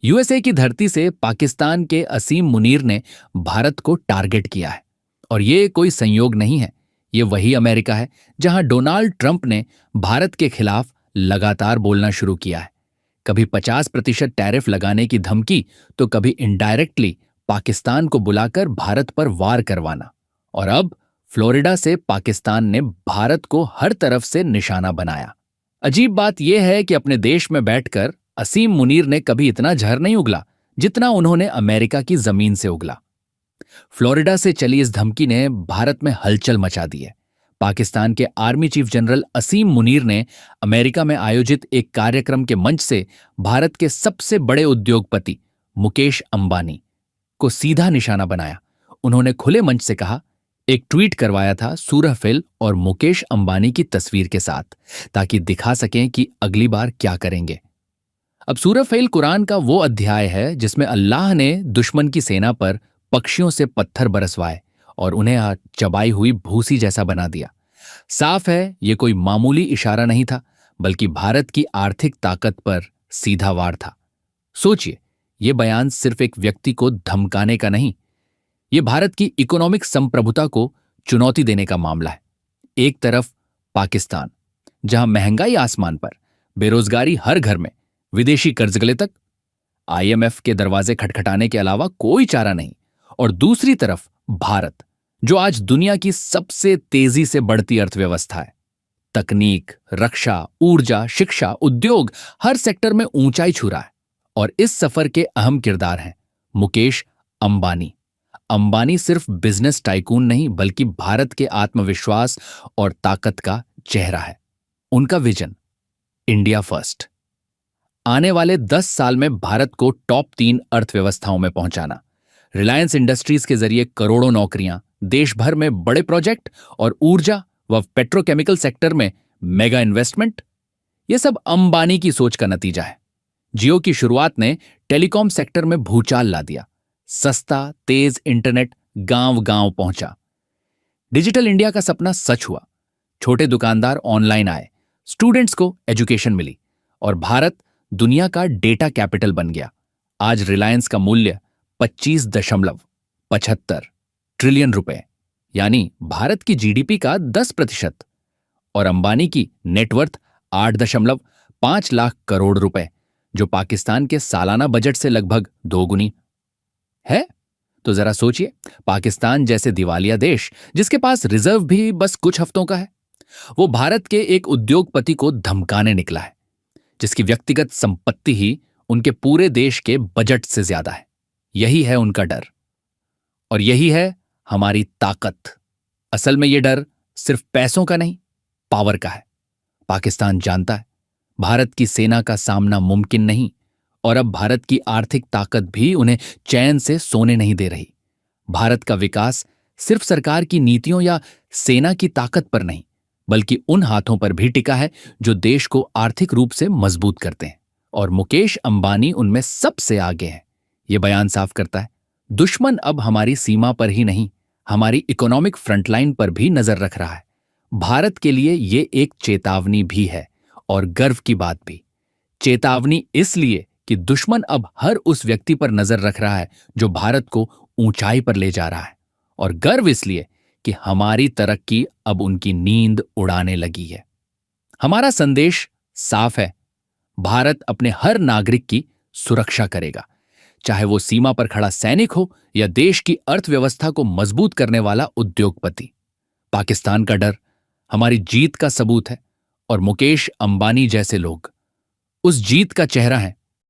USA की धरती से पाकिस्तान के असीम मुनीर ने भारत को टारगेट किया है। और ये कोई संयोग नहीं है, ये वही अमेरिका है जहां डोनाल्ड ट्रंप ने भारत के खिलाफ लगातार बोलना शुरू किया है। कभी 50% टैरिफ लगाने की धमकी, तो कभी इनडायरेक्टली पाकिस्तान को बुलाकर भारत पर वार करवाना। और अब फ्लोरिडा से पाकिस्तान ने भारत को हर तरफ से निशाना बनाया। अजीब बात यह है कि अपने देश में बैठकर असीम मुनीर ने कभी इतना जहर नहीं उगला जितना उन्होंने अमेरिका की जमीन से उगला। फ्लोरिडा से चली इस धमकी ने भारत में हलचल मचा दी है। पाकिस्तान के आर्मी चीफ जनरल असीम मुनीर ने अमेरिका में आयोजित एक कार्यक्रम के मंच से भारत के सबसे बड़े उद्योगपति मुकेश अंबानी को सीधा निशाना बनाया। उन्होंने खुले मंच से कहा, एक ट्वीट करवाया था सूरहफिल और मुकेश अंबानी की तस्वीर के साथ, ताकि दिखा सकें कि अगली बार क्या करेंगे। अब सूरहफिल कुरान का वो अध्याय है जिसमें अल्लाह ने दुश्मन की सेना पर पक्षियों से पत्थर बरसवाए और उन्हें चबाई हुई भूसी जैसा बना दिया। साफ है, ये कोई मामूली इशारा नहीं था, बल्कि भारत की आर्थिक ताकत पर सीधा वार था। सोचिए, ये बयान सिर्फ एक व्यक्ति को धमकाने का नहीं, ये भारत की इकोनॉमिक संप्रभुता को चुनौती देने का मामला है। एक तरफ पाकिस्तान, जहां महंगाई आसमान पर, बेरोजगारी हर घर में, विदेशी कर्ज गले तक, आईएमएफ के दरवाजे खटखटाने के अलावा कोई चारा नहीं। और दूसरी तरफ भारत, जो आज दुनिया की सबसे तेजी से बढ़ती अर्थव्यवस्था है। तकनीक, रक्षा, ऊर्जा, शिक्षा, उद्योग, हर सेक्टर में ऊंचाई छू रहा है। और इस सफर के अहम किरदार हैं मुकेश अंबानी। अंबानी सिर्फ बिजनेस टाइकून नहीं, बल्कि भारत के आत्मविश्वास और ताकत का चेहरा है। उनका विजन, इंडिया फर्स्ट, आने वाले 10 साल में भारत को टॉप 3 अर्थव्यवस्थाओं में पहुंचाना, रिलायंस इंडस्ट्रीज के जरिए करोड़ों नौकरियां, देश भर में बड़े प्रोजेक्ट और ऊर्जा व पेट्रोकेमिकल सेक्टर में मेगा इन्वेस्टमेंट, यह सब अंबानी की सोच का नतीजा है। जियो की शुरुआत ने टेलीकॉम सेक्टर में भूचाल ला दिया। सस्ता, तेज इंटरनेट गांव गांव पहुंचा। डिजिटल इंडिया का सपना सच हुआ। छोटे दुकानदार ऑनलाइन आए, स्टूडेंट्स को एजुकेशन मिली और भारत दुनिया का डेटा कैपिटल बन गया। आज रिलायंस का मूल्य 25.75 ट्रिलियन रुपए, यानी भारत की जीडीपी का 10%, और अंबानी की नेटवर्थ 8.5 लाख करोड़ रुपए, जो पाकिस्तान के सालाना बजट से लगभग 2 गुनी है। तो जरा सोचिए, पाकिस्तान जैसे दिवालिया देश, जिसके पास रिजर्व भी बस कुछ हफ्तों का है, वो भारत के एक उद्योगपति को धमकाने निकला है, जिसकी व्यक्तिगत संपत्ति ही उनके पूरे देश के बजट से ज्यादा है। यही है उनका डर, और यही है हमारी ताकत। असल में यह डर सिर्फ पैसों का नहीं, पावर का है। पाकिस्तान जानता है भारत की सेना का सामना मुमकिन नहीं, और अब भारत की आर्थिक ताकत भी उन्हें चैन से सोने नहीं दे रही। भारत का विकास सिर्फ सरकार की नीतियों या सेना की ताकत पर नहीं, बल्कि उन हाथों पर भी टिका है जो देश को आर्थिक रूप से मजबूत करते हैं। और मुकेश अंबानी उनमें सबसे आगे है। यह बयान साफ करता है, दुश्मन अब हमारी सीमा पर ही नहीं, हमारी इकोनॉमिक फ्रंटलाइन पर भी नजर रख रहा है। भारत के लिए यह एक चेतावनी भी है, और गर्व की बात भी। चेतावनी इसलिए कि दुश्मन अब हर उस व्यक्ति पर नजर रख रहा है जो भारत को ऊंचाई पर ले जा रहा है, और गर्व इसलिए कि हमारी तरक्की अब उनकी नींद उड़ाने लगी है। हमारा संदेश साफ है, भारत अपने हर नागरिक की सुरक्षा करेगा, चाहे वो सीमा पर खड़ा सैनिक हो या देश की अर्थव्यवस्था को मजबूत करने वाला उद्योगपति। पाकिस्तान का डर हमारी जीत का सबूत है, और मुकेश अंबानी जैसे लोग उस जीत का चेहरा हैं